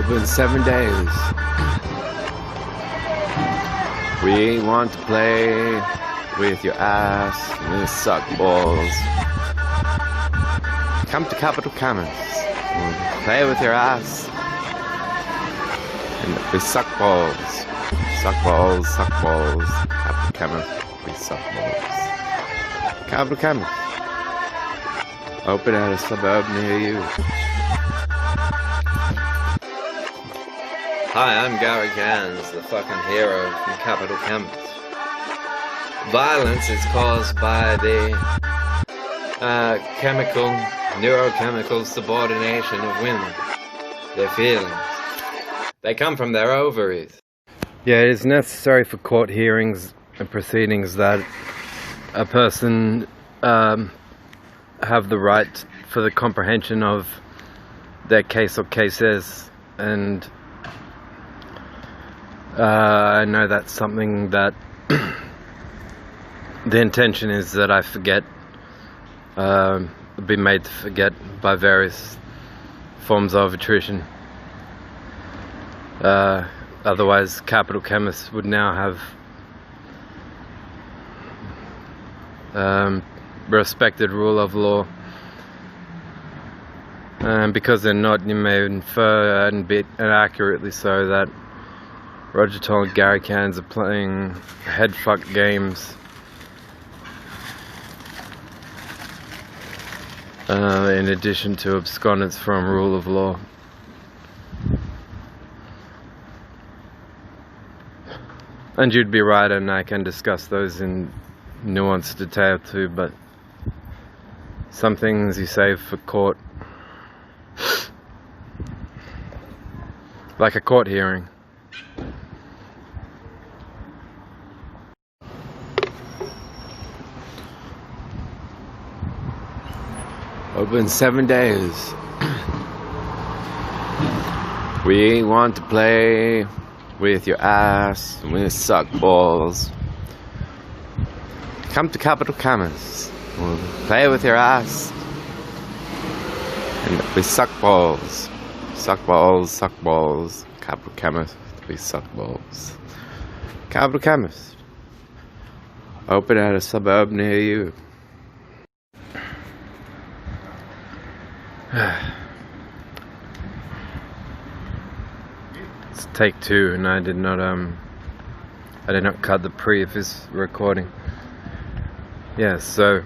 Open 7 days. We want to play with your ass. We suck balls. Come to Capital Chemist. We'll play with your ass. And we suck balls. Suck balls, suck balls. Capital Chemist. We suck balls. Capital Chemist. Open at a suburb near you. Hi, I'm Gary Gans, the fucking hero from Capital Chemist. Violence is caused by the neurochemical subordination of women. Their feelings. They come from their ovaries. Yeah, it is necessary for court hearings and proceedings that a person have the right for the comprehension of their case or cases, and I know that's something that the intention is that I forget, be made to forget by various forms of attrition. Otherwise, Capital Chemists would now have respected rule of law. And because they're not, you may infer, and accurately so, that Roger Toll and Gary Cans are playing headfuck games. In addition to abscondence from rule of law. And you'd be right, and I can discuss those in nuanced detail too, but some things you save for court. Like a court hearing. Open 7 days. We want to play with your ass. We suck balls. Come to Capital Chemist. We'll play with your ass. And we suck balls. Suck balls, suck balls. Capital Chemist. We suck balls. Capital Chemist. Open at a suburb near you. It's take 2, and I did not cut the previous recording. Yeah, so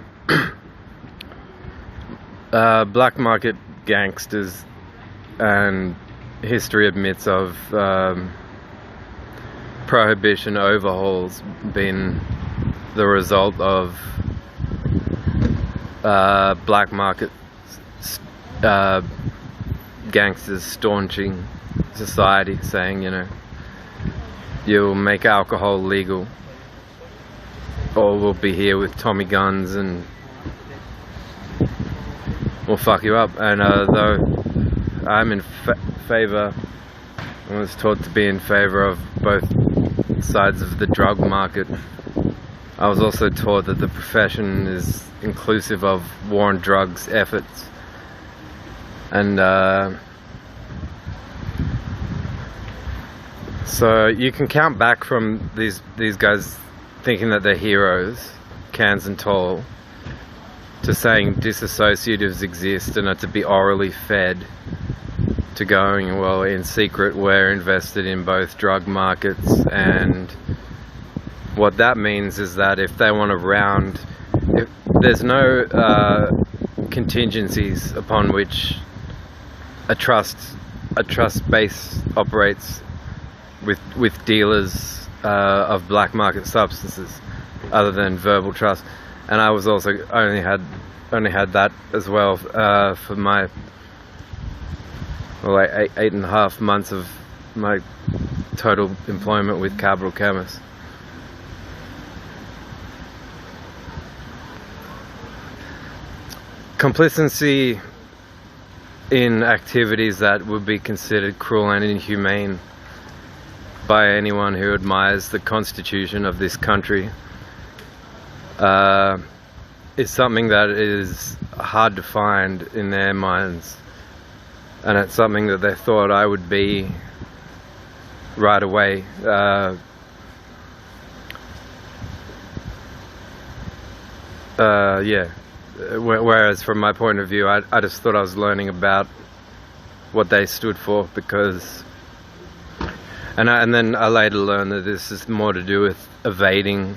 black market gangsters, and history admits of prohibition overhauls being the result of black market gangsters staunching society, saying, you know, you'll make alcohol legal, or we'll be here with Tommy guns and we'll fuck you up. And though I'm in favor, I was taught to be in favor of both sides of the drug market, I was also taught that the profession is inclusive of war on drugs efforts. And so you can count back from these guys thinking that they're heroes, Cans and Toll, to saying disassociatives exist and are to be orally fed, to going, well, in secret we're invested in both drug markets. And what that means is that if they want to if there's no contingencies upon which a trust base operates with dealers of black market substances, other than verbal trust. And I was also only had that as well for my like 8.5 months of my total employment with Capital Chemist. Complicity in activities that would be considered cruel and inhumane by anyone who admires the Constitution of this country is something that is hard to find in their minds. and it's something that they thought I would be right away. Yeah. Whereas from my point of view, I just thought I was learning about what they stood for, because, and then I later learned that this is more to do with evading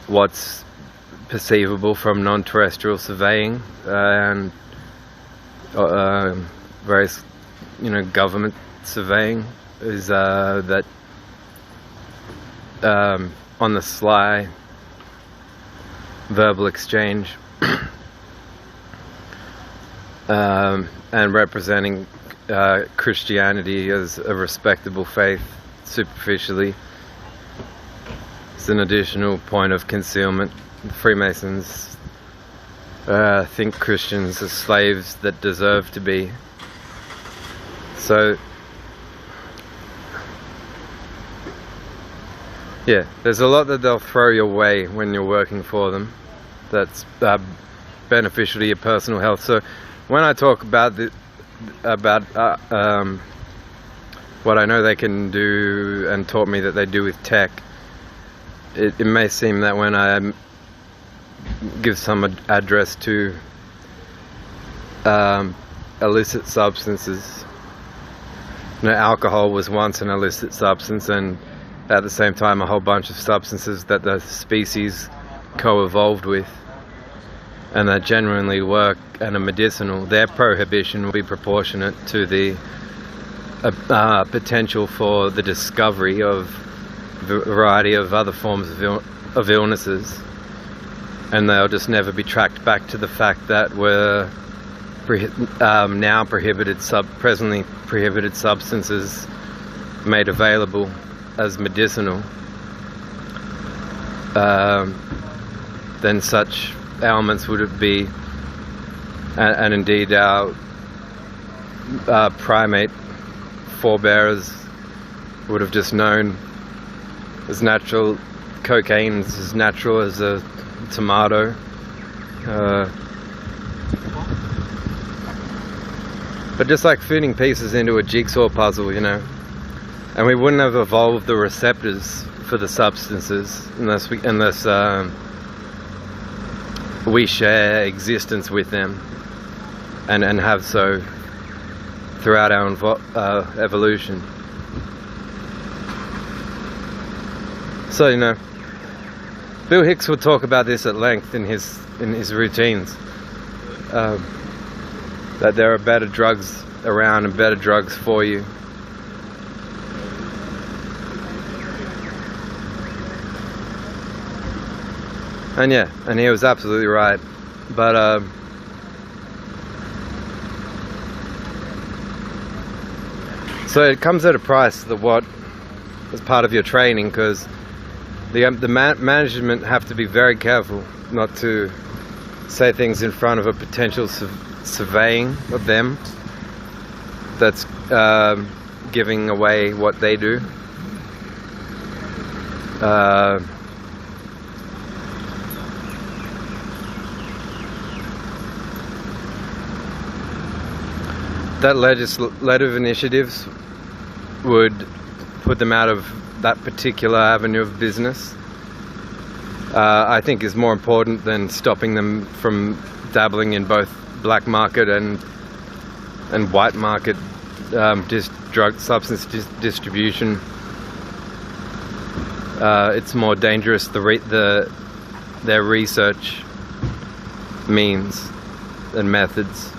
what's perceivable from non-terrestrial surveying and various, government surveying, is that on the sly verbal exchange and representing Christianity as a respectable faith superficially. It's an additional point of concealment. Freemasons think Christians are slaves that deserve to be. So yeah, there's a lot that they'll throw your way when you're working for them that's beneficial to your personal health. So when I talk about what I know they can do and taught me that they do with tech, it may seem that when I give some address to illicit substances, alcohol was once an illicit substance, and at the same time a whole bunch of substances that the species co-evolved with, and that genuinely work and are medicinal, their prohibition will be proportionate to the potential for the discovery of a variety of other forms of illnesses, and they'll just never be tracked back to the fact that we're now presently prohibited substances made available as medicinal. Then such ailments would be, and indeed our primate forebears would have just known, as natural, cocaine is as natural as a tomato. But just like fitting pieces into a jigsaw puzzle, and we wouldn't have evolved the receptors for the substances unless we share existence with them and have so throughout our evolution. So Bill Hicks would talk about this at length in his routines, that there are better drugs around and better drugs for you. And he was absolutely right. But so it comes at a price, as part of your training, because the management have to be very careful not to say things in front of a potential surveying of them that's giving away what they do. That legislative initiatives would put them out of that particular avenue of business, I think is more important than stopping them from dabbling in both black market and white market drug substance distribution. It's more dangerous their research means and methods.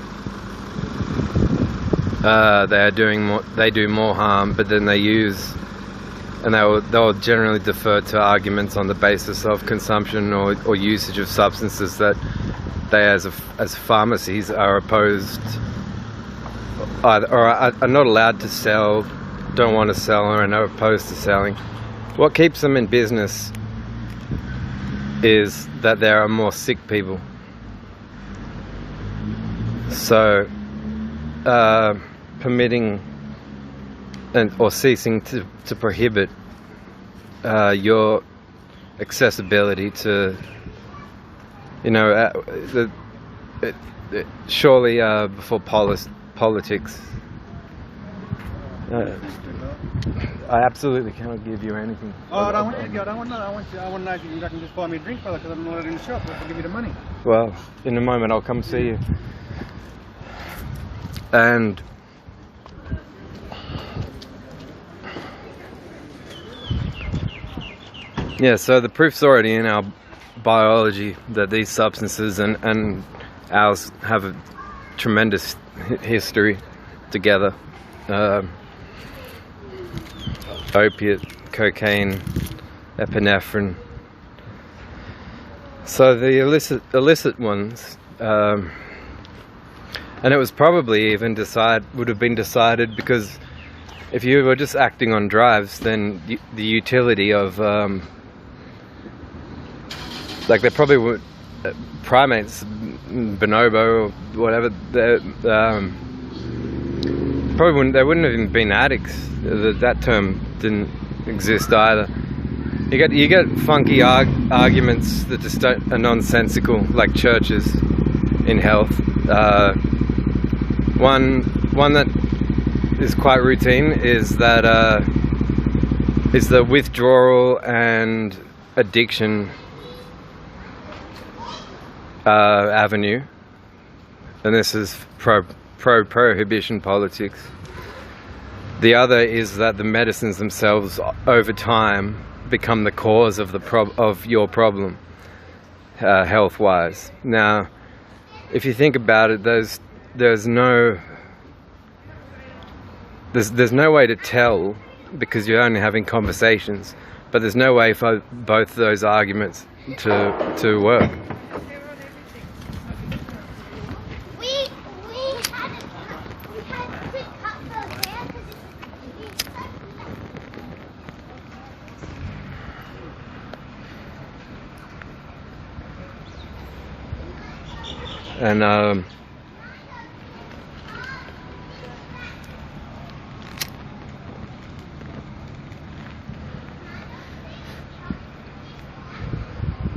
They do more harm, but then they'll generally defer to arguments on the basis of consumption or usage of substances that they as pharmacies are opposed or are not allowed to sell, don't want to sell, or are opposed to selling. What keeps them in business is that there are more sick people. So permitting or ceasing to prohibit your accessibility to surely before politics. I absolutely cannot give you anything. Oh, I don't want you to go. I don't want to know if you can just buy me a drink, fella, because I'm not in the shop. I'll give you the money. Well, in a moment I'll come see you. And yeah, so the proof's already in our biology that these substances and ours have a tremendous history together. Opiate, cocaine, epinephrine. So the illicit ones, and it was probably even would have been decided because if you were just acting on drives, then the utility of like they probably would primates, bonobo or whatever, they wouldn't have even been addicts. That term didn't exist either. You get funky arguments that just are nonsensical, like churches in health. One that is quite routine is that is the withdrawal and addiction avenue, and this is prohibition politics. The other is that the medicines themselves, over time, become the cause of your problem, health-wise. Now, if you think about it, there's no way to tell because you're only having conversations. But there's no way for both those arguments to work. And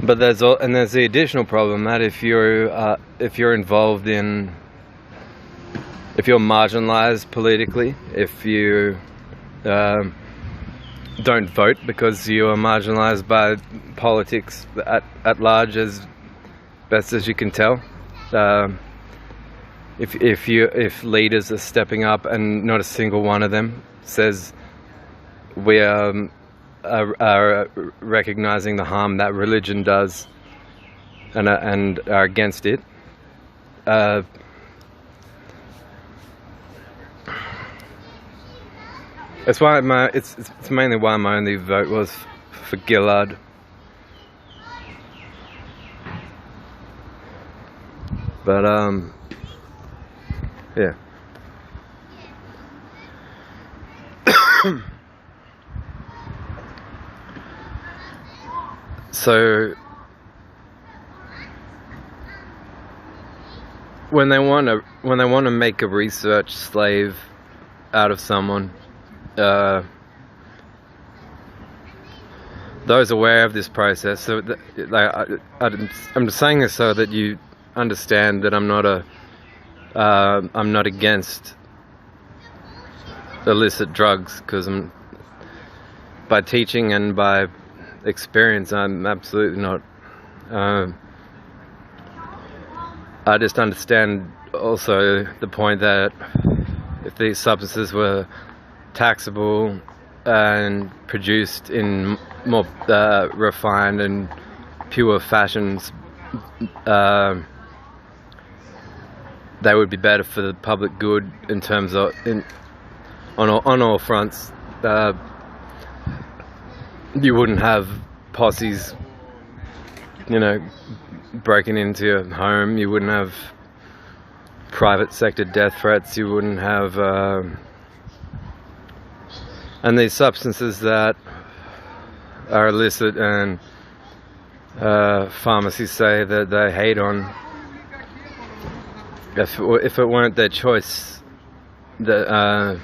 but there's the additional problem that if you're involved in, if you're marginalized politically, if you don't vote because you are marginalized by politics at large, as best as you can tell. If leaders are stepping up and not a single one of them says we are recognizing the harm that religion does and are against it, it's why it's mainly why my only vote was for Gillard. But yeah. So when they want to make a research slave out of someone, those aware of this process. So I'm just saying this so that you understand that I'm not against illicit drugs, because by teaching and by experience I'm absolutely not. I just understand also the point that if these substances were taxable and produced in more refined and pure fashions, they would be better for the public good in terms of on all fronts. You wouldn't have posses, breaking into your home. You wouldn't have private sector death threats. You wouldn't have and these substances that are illicit and pharmacies say that they hate on, if it weren't their choice, if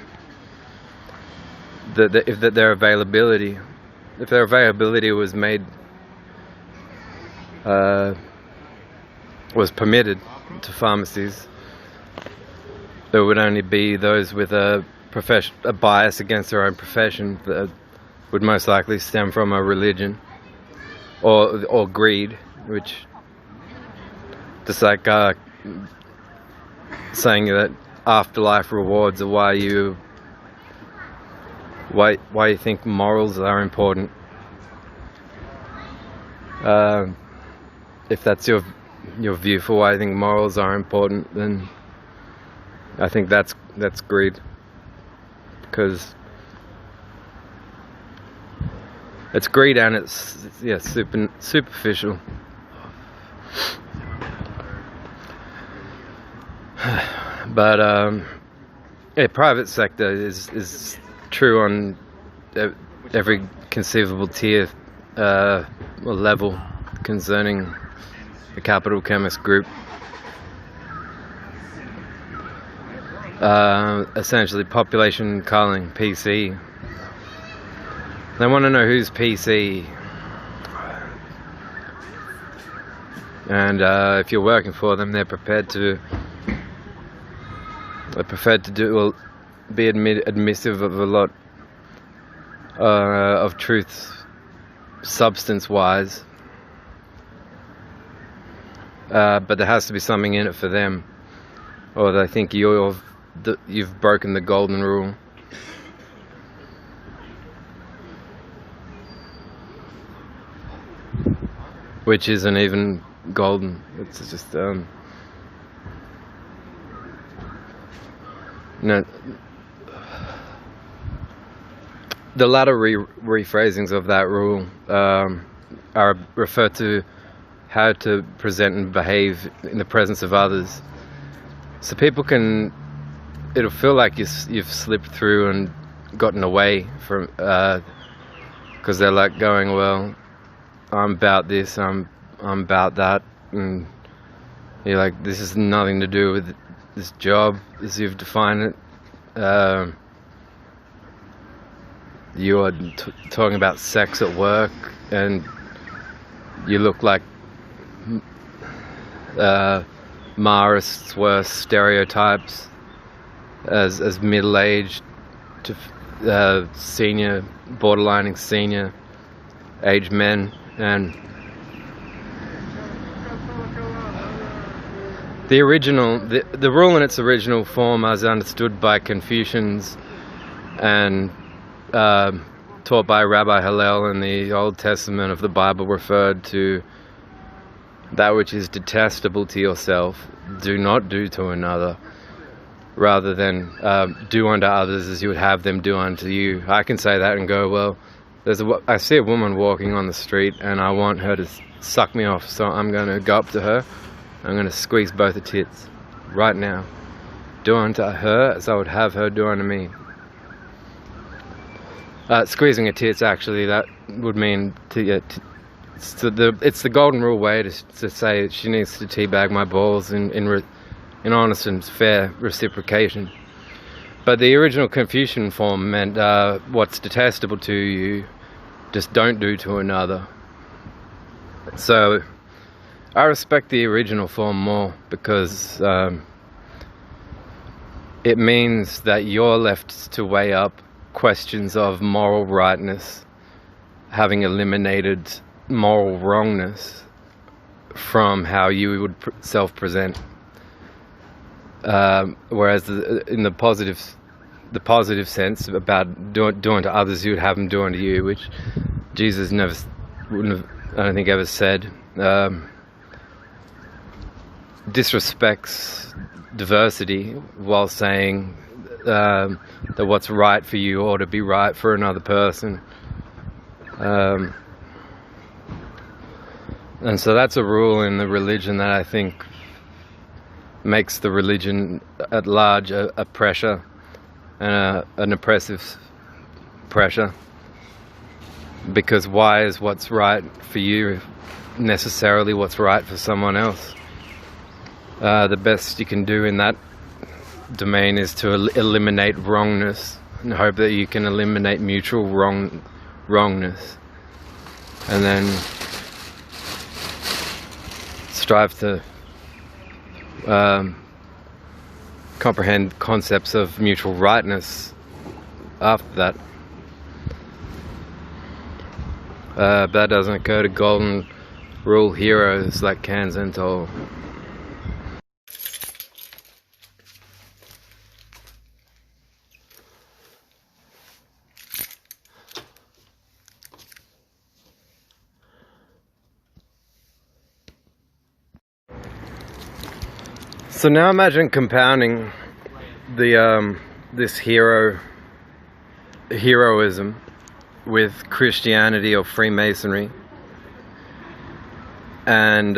their availability was made, was permitted, to pharmacies. There would only be those with a bias against their own profession that would most likely stem from a religion or greed, which just like saying that afterlife rewards are why you think morals are important. If that's your view for why I think morals are important, then I think that's greed, because it's greed and it's superficial. But private sector is true on every conceivable tier or level concerning the Capital Chemist Group. Essentially population culling, PC. They want to know who's PC, and if you're working for them, they're prepared to be admissive of a lot of truth, substance-wise. But there has to be something in it for them, or they think you've broken the golden rule. Which isn't even golden. It's just no. The latter rephrasings of that rule are refer to how to present and behave in the presence of others. So people it'll feel like you've slipped through and gotten away from, because they're like going, well, I'm about this, I'm about that, and you're like, this has nothing to do with this job as you've defined it. You're talking about sex at work, and you look like Marist's worst stereotypes as middle-aged to senior, borderlining senior aged men. And the rule in its original form, as understood by Confucians and taught by Rabbi Hillel in the Old Testament of the Bible, referred to that which is detestable to yourself, do not do to another, rather than do unto others as you would have them do unto you. I can say that and go, well, I see a woman walking on the street and I want her to suck me off, so I'm going to go up to her, I'm going to squeeze both her tits right now. Do unto her as I would have her do unto me. Squeezing her tits, actually, that would mean it's the golden rule way to say she needs to teabag my balls in honest and fair reciprocation. But the original Confucian form meant what's detestable to you, just don't do to another. So I respect the original form more, because it means that you're left to weigh up questions of moral rightness, having eliminated moral wrongness from how you would self-present. Whereas in the positive sense about doing to others, you would have them do unto you, which Jesus wouldn't have, I don't think, ever said. Disrespects diversity while saying that what's right for you ought to be right for another person. And so that's a rule in the religion that I think makes the religion at large a pressure, and an oppressive pressure. Because why is what's right for you necessarily what's right for someone else? The best you can do in that domain is to eliminate wrongness and hope that you can eliminate mutual wrongness, and then strive to comprehend concepts of mutual rightness after that. But that doesn't occur to golden rule heroes like Cans and Toll. So now imagine compounding the this heroism with Christianity or Freemasonry, and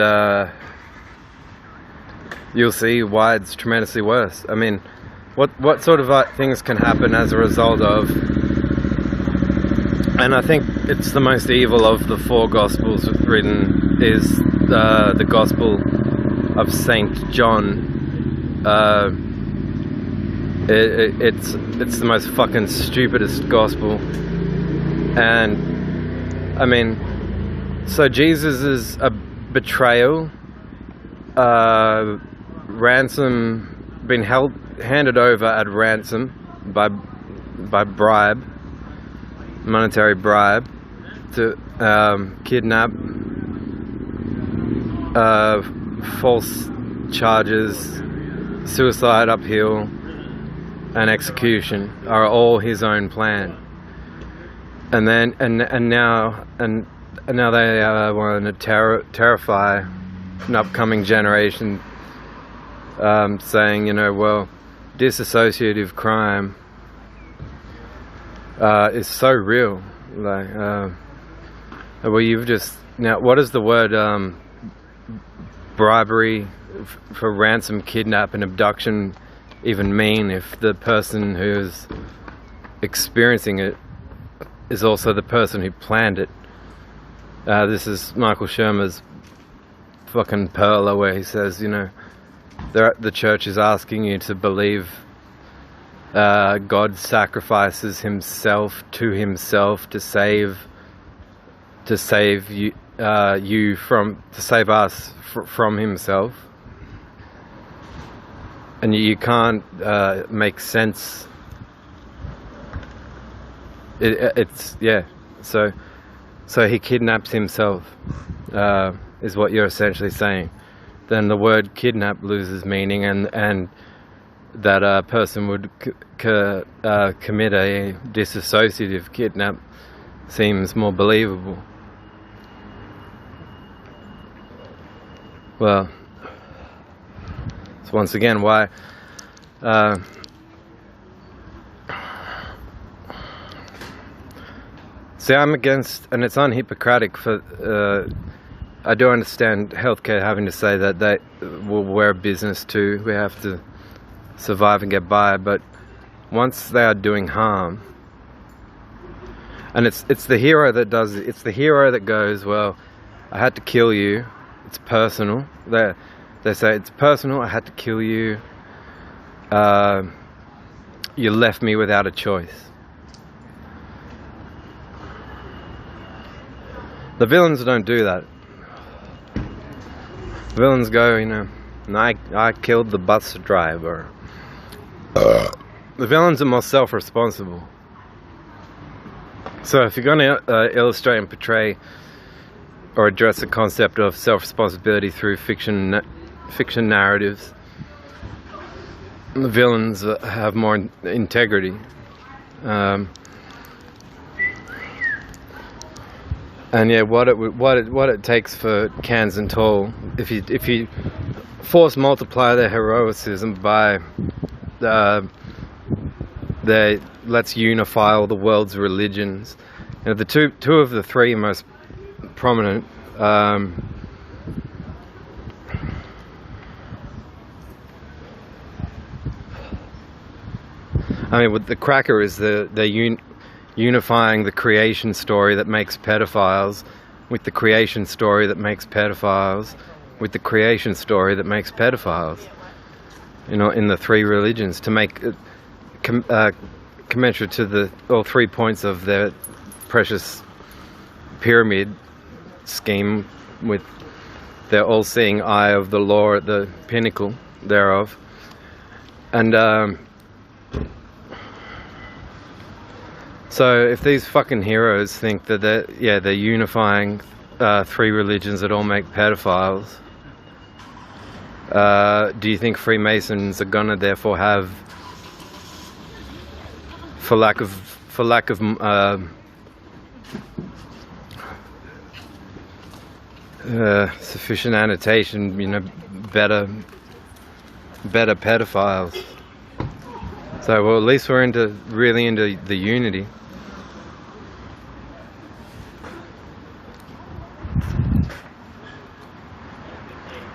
you'll see why it's tremendously worse. I mean, what sort of things can happen as a result of, and I think it's the most evil of the four Gospels written is the Gospel of Saint John. It's the most fucking stupidest gospel, and I mean, so Jesus is a betrayal, ransom, been handed over at ransom by bribe, monetary bribe, to kidnap, false charges, suicide uphill, and execution are all his own plan. And then and now they want to terrify an upcoming generation, saying, you know, well, dissociative crime is so real. Like, well, you've just now. What does the word bribery for ransom, kidnap, and abduction even mean if the person who's experiencing it is also the person who planned it? This is Michael Shermer's fucking perler, where he says, you know, the church is asking you to believe God sacrifices himself to himself to save you, to save us from himself. And you can't make sense. It's yeah. So he kidnaps himself, is what you're essentially saying. Then the word kidnap loses meaning, and that a person would commit a dissociative kidnap seems more believable. Well, it's once again why see, I'm against, and it's unhypocritic for I do understand healthcare having to say that we're a business too, we have to survive and get by, but once they are doing harm, and it's the hero that does it, it's the hero that goes, well, I had to kill you, it's personal. They say it's personal, I had to kill you, you left me without a choice. The villains don't do that. The villains go, you know, I killed the bus driver. The villains are more self-responsible. So if you're going to illustrate and portray or address the concept of self-responsibility through fiction narratives, the villains have more integrity. And yeah, what it takes for Cans and Toll, if you force multiply their heroicism by let's unify all the world's religions. You know, the two of the three most prominent I mean, with the cracker is unifying the creation story that makes pedophiles with the creation story that makes pedophiles with the creation story that makes pedophiles. You know, in the three religions, to make commensurate to all 3 points of their precious pyramid scheme, with their all-seeing eye of the law at the pinnacle, thereof. And so if these fucking heroes think that they're unifying 3 religions that all make pedophiles, do you think Freemasons are gonna therefore have, for lack of sufficient annotation, you know, better pedophiles? So, well, at least we're really into the unity.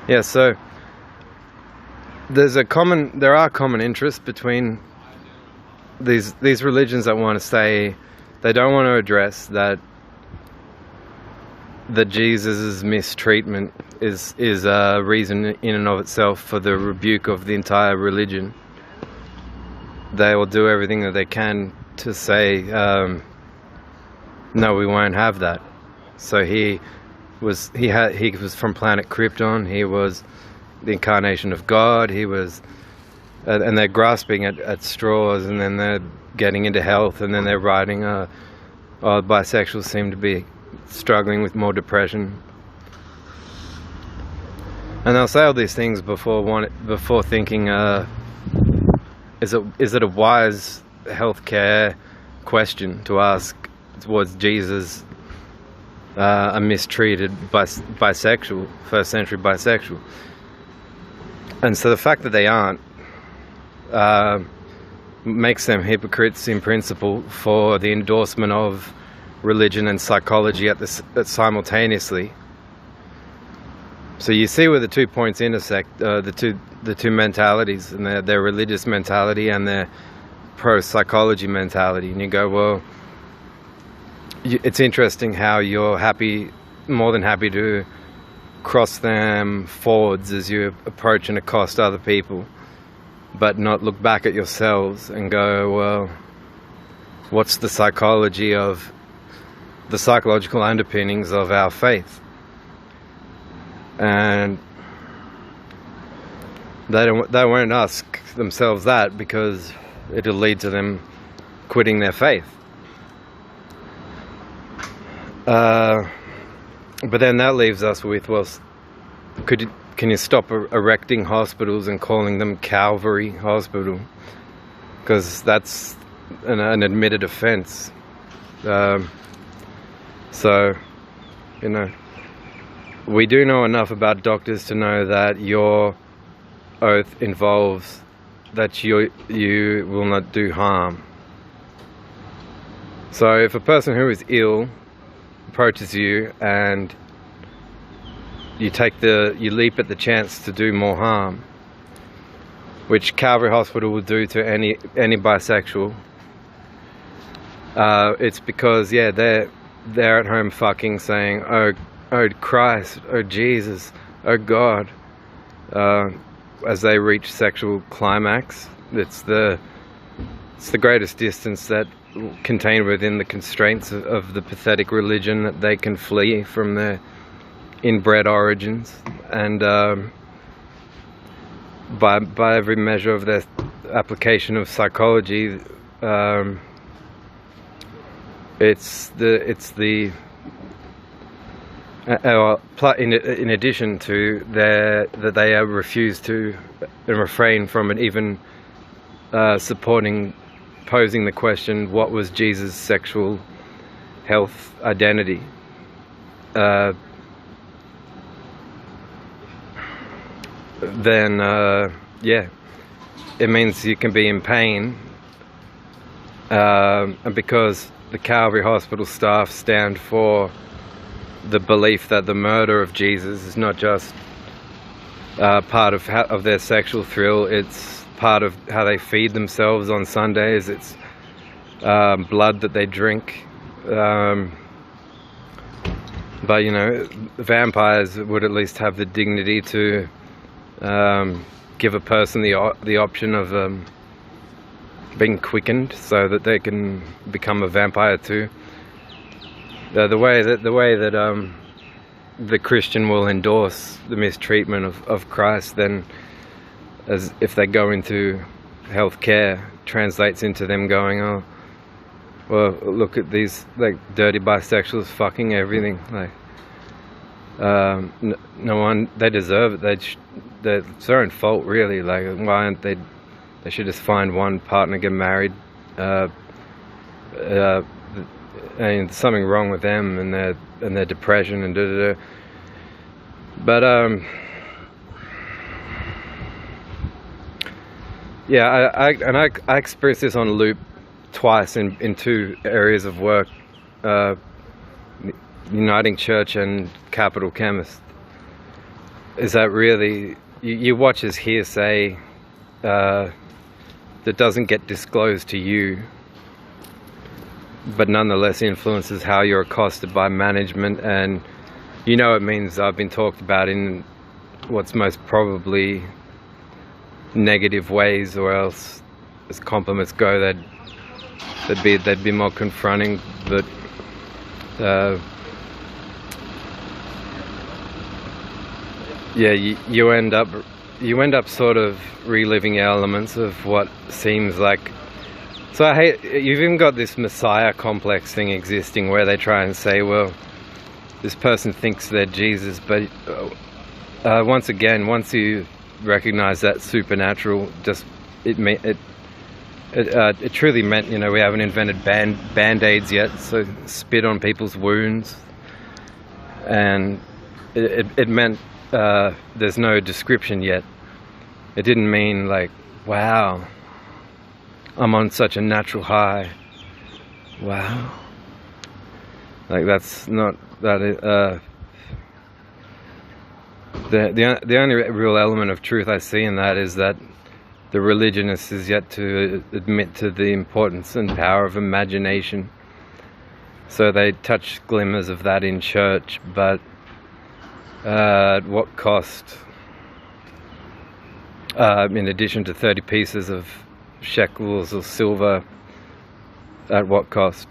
Yeah, so there are common interests between these religions that want to say, they don't want to address that Jesus' mistreatment is a reason in and of itself for the rebuke of the entire religion. They will do everything that they can to say, no, we won't have that. So he was from planet Krypton. He was the incarnation of God. He was, and they're grasping at straws, and then they're getting into health, and then they're writing, bisexuals seem to be struggling with more depression. And they'll say all these things before thinking, is it a wise healthcare question to ask? Was Jesus a mistreated bisexual, first century bisexual? And so the fact that they aren't makes them hypocrites in principle for the endorsement of religion and psychology simultaneously. So you see where the 2 points intersect, the two mentalities, and their religious mentality and their pro-psychology mentality. And you go, well, it's interesting how you're more than happy to cross them forwards as you approach and accost other people, but not look back at yourselves and go, well, what's the psychological underpinnings of our faith? And they won't ask themselves that, because it'll lead to them quitting their faith. But then that leaves us with, well, can you stop erecting hospitals and calling them Calvary Hospital? Because that's an admitted offence. So, you know, we do know enough about doctors to know that your oath involves that you will not do harm. So if a person who is ill approaches you and you leap at the chance to do more harm, which Calvary Hospital will do to any bisexual, it's because, yeah, they're at home fucking saying, oh Christ, oh Jesus, oh God, as they reach sexual climax. It's the greatest distance that contained within the constraints of the pathetic religion that they can flee from their inbred origins. And by every measure of their application of psychology, in addition to that they refuse to and refrain from even posing the question, what was Jesus' sexual health identity? Then yeah, it means you can be in pain, and because the Calvary Hospital staff stand for the belief that the murder of Jesus is not just part of their sexual thrill, it's part of how they feed themselves on Sundays, it's blood that they drink. But, you know, vampires would at least have the dignity to give a person the option of being quickened so that they can become a vampire too. The way that the Christian will endorse the mistreatment of Christ, then as if they go into healthcare, translates into them going, oh, well, look at these like dirty bisexuals fucking everything. Like, no one, they deserve it. It's their own fault, really. Like, why aren't they? They should just find one partner, get married. And there's something wrong with them and their depression and da da da. But yeah, I experienced this on loop twice in two areas of work, Uniting Church and Capital Chemist. Is that really, you watch as hearsay that doesn't get disclosed to you, but nonetheless influences how you're accosted by management, and it means I've been talked about in what's most probably negative ways, or else as compliments go they'd be more confronting. But yeah, you end up sort of reliving elements of what seems like. So I hate, you've even got this messiah complex thing existing where they try and say, well, this person thinks they're Jesus, but once you recognize that supernatural, it truly meant, we haven't invented band-aids yet, so spit on people's wounds, and it meant there's no description yet. It didn't mean like, wow, I'm on such a natural high. Wow. Like, that's not that. The only real element of truth I see in that is that the religionist is yet to admit to the importance and power of imagination. So they touch glimmers of that in church, but at what cost? In addition to 30 pieces of shekels of silver, at what cost?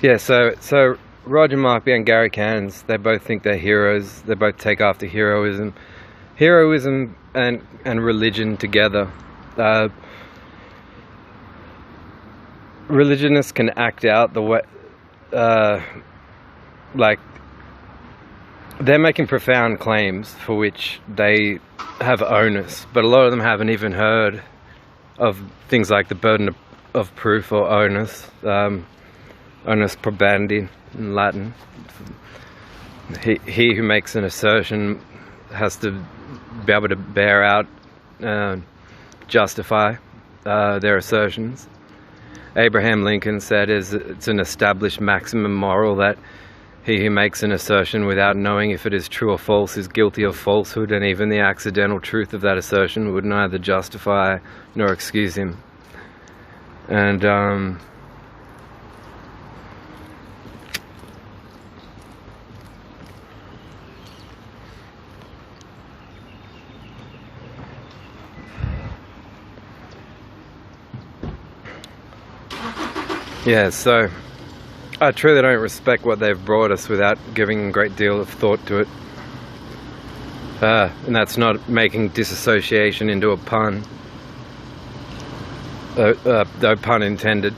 Yeah, so Roger Markby and Gary Cairns, they both think they're heroes. They both take after heroism and religion together. Religionists can act out the way, like, they're making profound claims for which they have onus, but a lot of them haven't even heard of things like the burden of proof, or onus. Onus probandi in Latin. He who makes an assertion has to be able to bear out, justify their assertions. Abraham Lincoln said it's an established maximum moral that he who makes an assertion without knowing if it is true or false is guilty of falsehood, and even the accidental truth of that assertion would neither justify nor excuse him. And yeah, so I truly don't respect what they've brought us without giving a great deal of thought to it. And that's not making disassociation into a pun. No pun intended.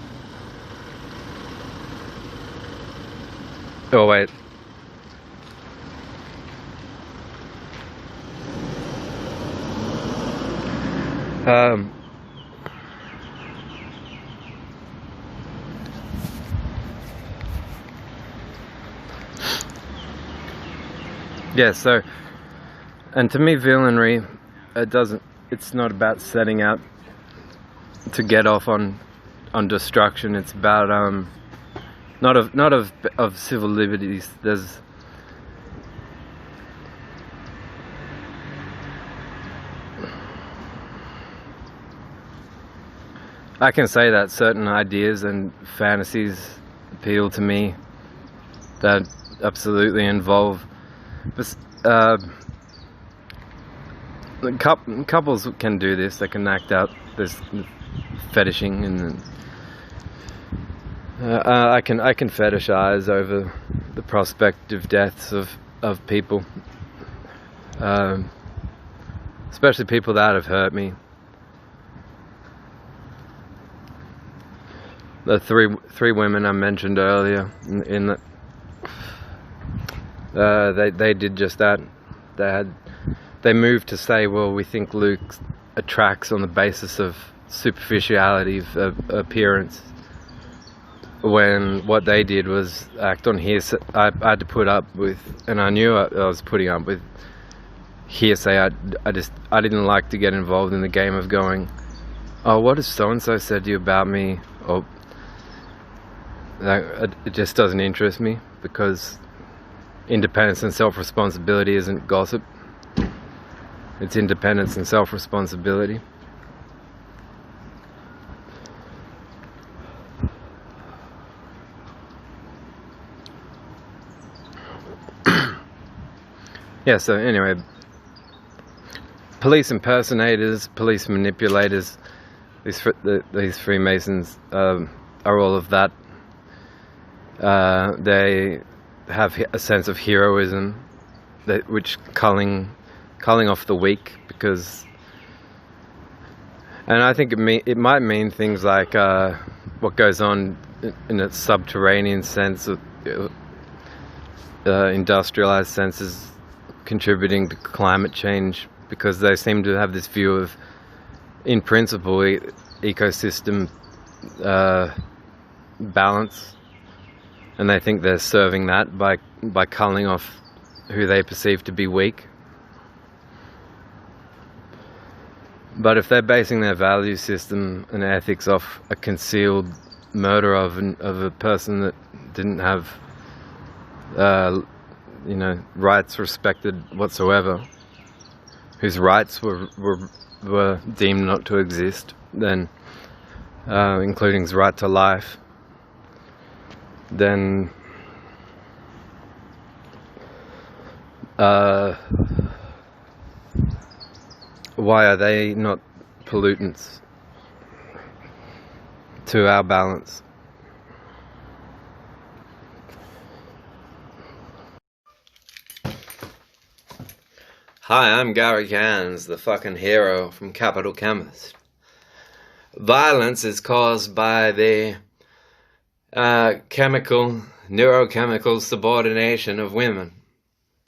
Oh, wait. Yeah, so, and to me, Villanry, it's not about setting out to get off on destruction. It's about, not of civil liberties. I can say that certain ideas and fantasies appeal to me that absolutely involve. Couples can do this. They can act out this fetishing I can fetishize over the prospect of deaths of people, especially people that have hurt me. The three women I mentioned earlier, they did just that. They moved to say, well, we think Luke attracts on the basis of superficiality of appearance, when what they did was act on hearsay. I had to put up with, and I knew I was putting up with hearsay. I didn't like to get involved in the game of going, oh, what has so-and-so said to you about me? Or it just doesn't interest me, because independence and self-responsibility isn't gossip. It's independence and self-responsibility. Yeah, so anyway, police impersonators, police manipulators, these Freemasons are all of that. They have a sense of heroism, which culling off the weak, because, and I think it might mean things like what goes on in a subterranean sense, of industrialized senses, contributing to climate change, because they seem to have this view of, in principle, ecosystem balance, and they think they're serving that by culling off who they perceive to be weak. But if they're basing their value system and ethics off a concealed murder of a person that didn't have rights respected whatsoever, whose rights were deemed not to exist, then including his right to life, then why are they not pollutants to our balance? Hi, I'm Gary Cairns, the fucking hero from Capital Chemist. Violence is caused by the neurochemical subordination of women,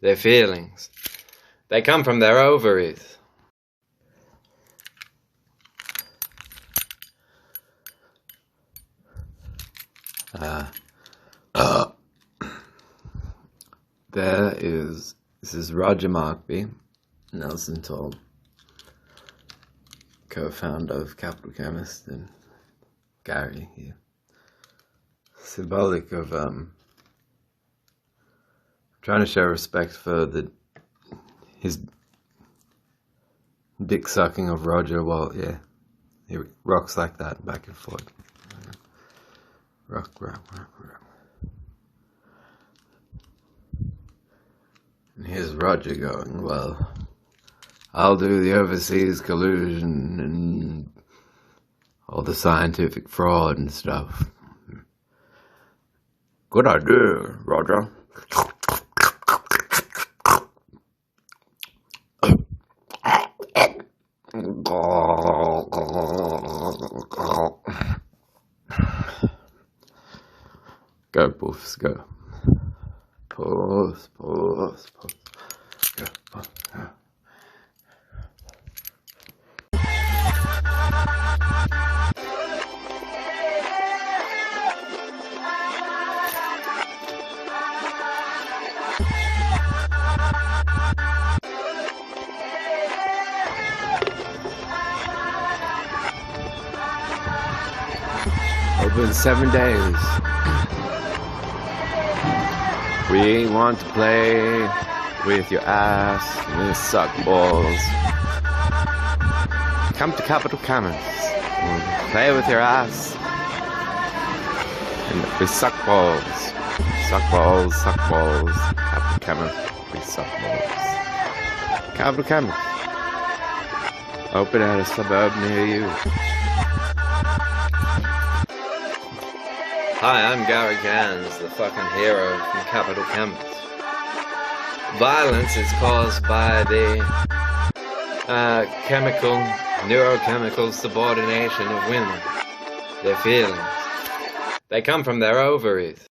their feelings. They come from their ovaries. This is Roger Markby, Nelson Toll, co-founder of Capital Chemist, and Gary here. Symbolic of trying to show respect for his dick sucking of Roger. Well, yeah, he rocks like that, back and forth. Rock. And here's Roger going, well, I'll do the overseas collusion and all the scientific fraud and stuff. Good idea, Roger. Go, Poofs, go. Pause. Go, pause, go. Open 7 days. We want to play with your ass, we suck balls. Come to Capital Chemist. We'll play with your ass. And we suck balls. Suck balls, suck balls. Capital Chemist, we suck balls. Capital Chemist. Open at a suburb near you. Hi, I'm Gary Gans, the fucking hero from Capital Chemist. Violence is caused by the neurochemical subordination of women. Their feelings. They come from their ovaries.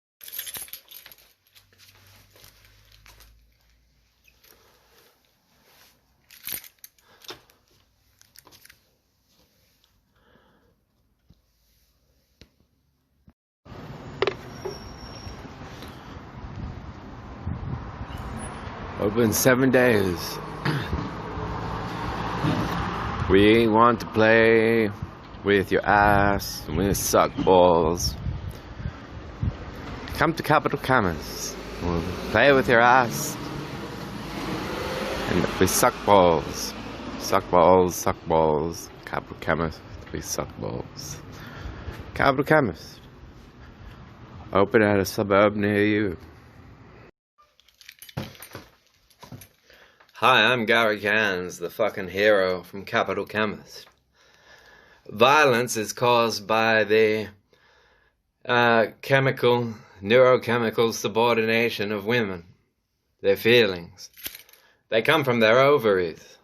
Open 7 days. We want to play with your ass, and we suck balls. Come to Capital Chemist. We'll play with your ass, and we suck balls. Suck balls, suck balls. Capital Chemist, we suck balls. Capital Chemist. Open at a suburb near you. Hi, I'm Gary Gans, the fucking hero from Capital Chemist. Violence is caused by the neurochemical subordination of women. Their feelings. They come from their ovaries.